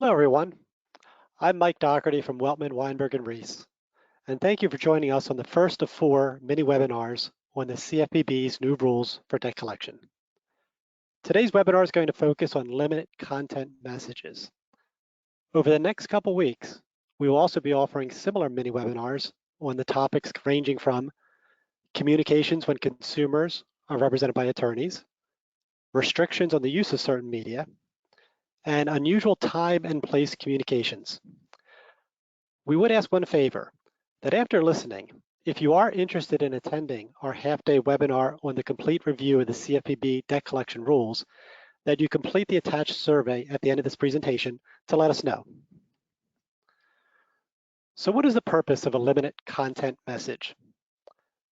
Hello, everyone. I'm Mike Doherty from Weltman, Weinberg, and Reese, and thank you for joining us on the first of 4 mini webinars on the CFPB's new rules for debt collection. Today's webinar is going to focus on limited content messages. Over the next couple weeks, we will also be offering similar mini webinars on the topics ranging from communications when consumers are represented by attorneys, restrictions on the use of certain media, and unusual time and place communications. We would ask one favor, that after listening, if you are interested in attending our half-day webinar on the complete review of the CFPB debt collection rules, that you complete the attached survey at the end of this presentation to let us know. So what is the purpose of a limited content message?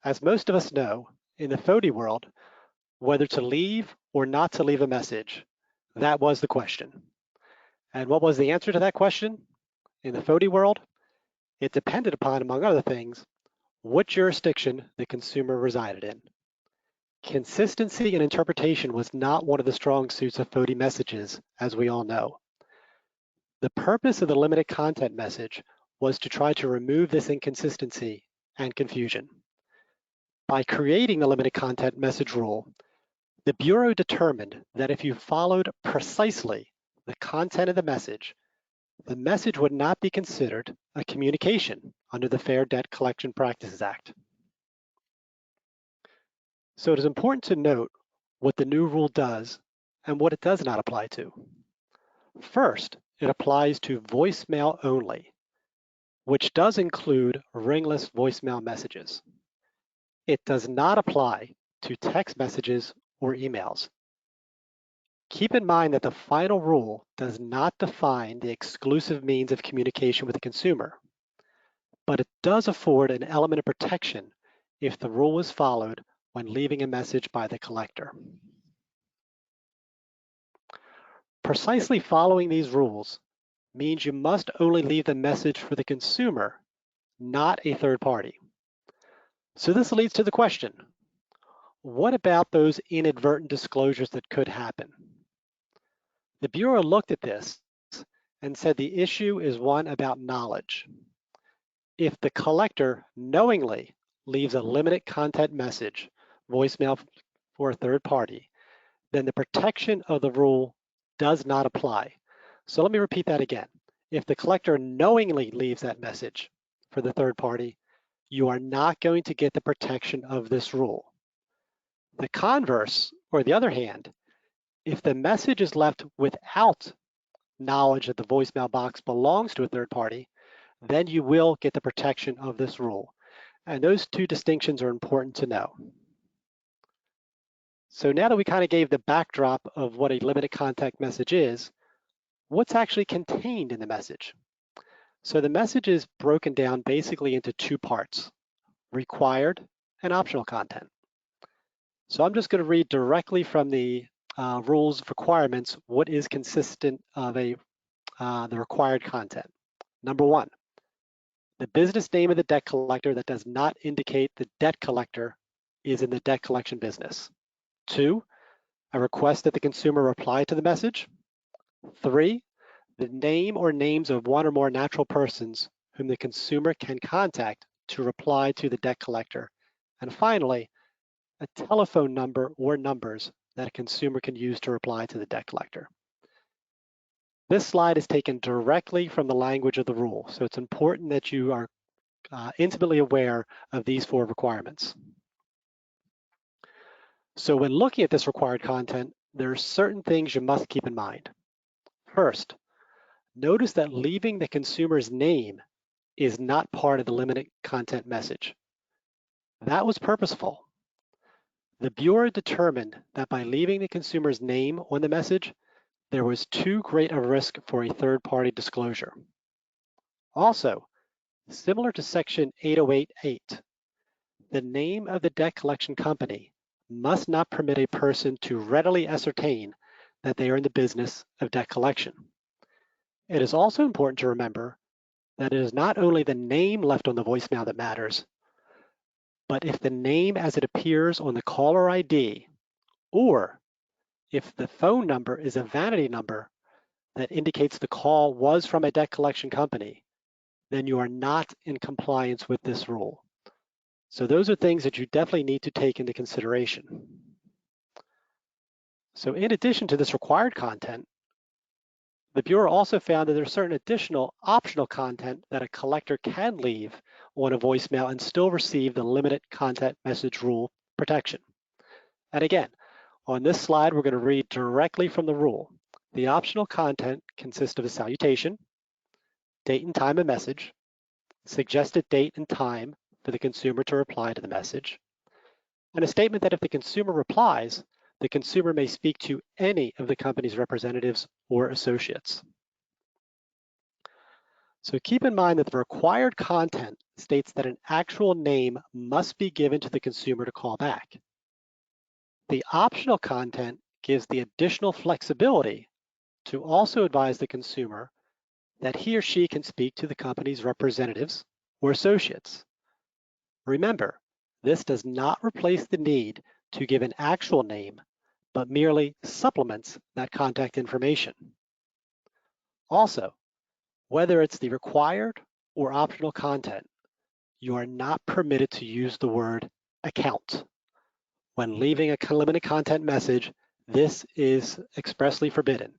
As most of us know, in the FODI world, whether to leave or not to leave a message, that was the question. And what was the answer to that question? In the FODI world, it depended upon, among other things, what jurisdiction the consumer resided in. Consistency in interpretation was not one of the strong suits of FODI messages, as we all know. The purpose of the limited content message was to try to remove this inconsistency and confusion. By creating the limited content message rule, the Bureau determined that if you followed precisely the content of the message would not be considered a communication under the Fair Debt Collection Practices Act. So it is important to note what the new rule does and what it does not apply to. First, it applies to voicemail only, which does include ringless voicemail messages. It does not apply to text messages or emails. Keep in mind that the final rule does not define the exclusive means of communication with the consumer, but it does afford an element of protection if the rule is followed when leaving a message by the collector. Precisely following these rules means you must only leave the message for the consumer, not a third party. So this leads to the question, what about those inadvertent disclosures that could happen? The Bureau looked at this and said the issue is one about knowledge. If the collector knowingly leaves a limited content message, voicemail for a third party, then the protection of the rule does not apply. So let me repeat that again. If the collector knowingly leaves that message for the third party, you are not going to get the protection of this rule. The converse, or the other hand, if the message is left without knowledge that the voicemail box belongs to a third party, then you will get the protection of this rule. And those two distinctions are important to know. So now that we kind of gave the backdrop of what a limited contact message is, what's actually contained in the message? So the message is broken down basically into two parts, required and optional content. So I'm just going to read directly from the rules of requirements what is consistent of the required content. Number one, the business name of the debt collector that does not indicate the debt collector is in the debt collection business. 2, a request that the consumer reply to the message. 3, the name or names of one or more natural persons whom the consumer can contact to reply to the debt collector. And finally, a telephone number or numbers that a consumer can use to reply to the debt collector. This slide is taken directly from the language of the rule, so it's important that you are intimately aware of these 4 requirements. So when looking at this required content, there are certain things you must keep in mind. First, notice that leaving the consumer's name is not part of the limited content message. That was purposeful. The Bureau determined that by leaving the consumer's name on the message, there was too great a risk for a third-party disclosure. Also, similar to Section 808.8, the name of the debt collection company must not permit a person to readily ascertain that they are in the business of debt collection. It is also important to remember that it is not only the name left on the voicemail that matters, but if the name as it appears on the caller ID, or if the phone number is a vanity number, that indicates the call was from a debt collection company, then you are not in compliance with this rule. So those are things that you definitely need to take into consideration. So in addition to this required content, the Bureau also found that there's certain additional optional content that a collector can leave on a voicemail and still receive the limited content message rule protection. And again, on this slide, we're going to read directly from the rule. The optional content consists of a salutation, date and time of message, suggested date and time for the consumer to reply to the message, and a statement that if the consumer replies, the consumer may speak to any of the company's representatives or associates. So keep in mind that the required content states that an actual name must be given to the consumer to call back. The optional content gives the additional flexibility to also advise the consumer that he or she can speak to the company's representatives or associates. Remember, this does not replace the need to give an actual name, but merely supplements that contact information. Also, whether it's the required or optional content, you are not permitted to use the word account. When leaving a limited content message, this is expressly forbidden.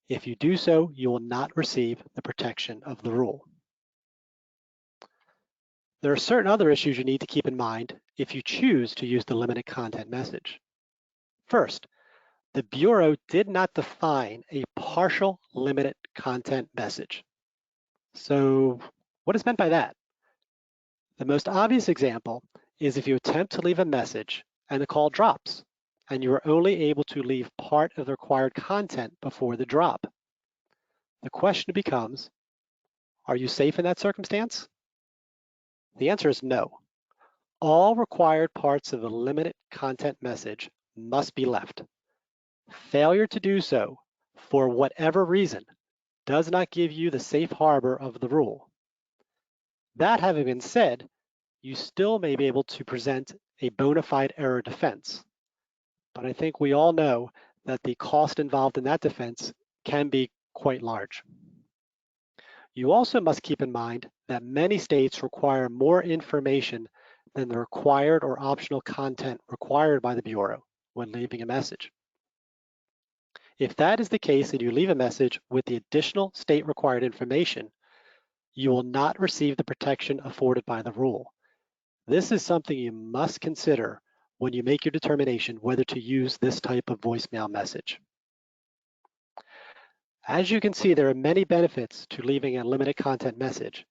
If you do so, you will not receive the protection of the rule. There are certain other issues you need to keep in mind if you choose to use the limited content message. First, the Bureau did not define a partial limited content message. So what is meant by that? The most obvious example is if you attempt to leave a message and the call drops, and you are only able to leave part of the required content before the drop. The question becomes, are you safe in that circumstance? The answer is no. All required parts of a limited content message must be left. Failure to do so, for whatever reason, does not give you the safe harbor of the rule. That having been said, you still may be able to present a bona fide error defense. But I think we all know that the cost involved in that defense can be quite large. You also must keep in mind that many states require more information than the required or optional content required by the Bureau when leaving a message. If that is the case and you leave a message with the additional state required information, you will not receive the protection afforded by the rule. This is something you must consider when you make your determination whether to use this type of voicemail message. As you can see, there are many benefits to leaving a limited content message,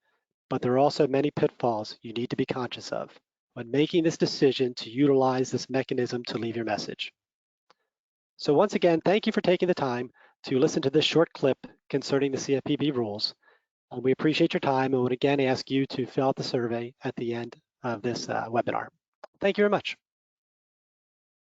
but there are also many pitfalls you need to be conscious of when making this decision to utilize this mechanism to leave your message. So once again, thank you for taking the time to listen to this short clip concerning the CFPB rules. We appreciate your time and would again ask you to fill out the survey at the end of this webinar. Thank you very much.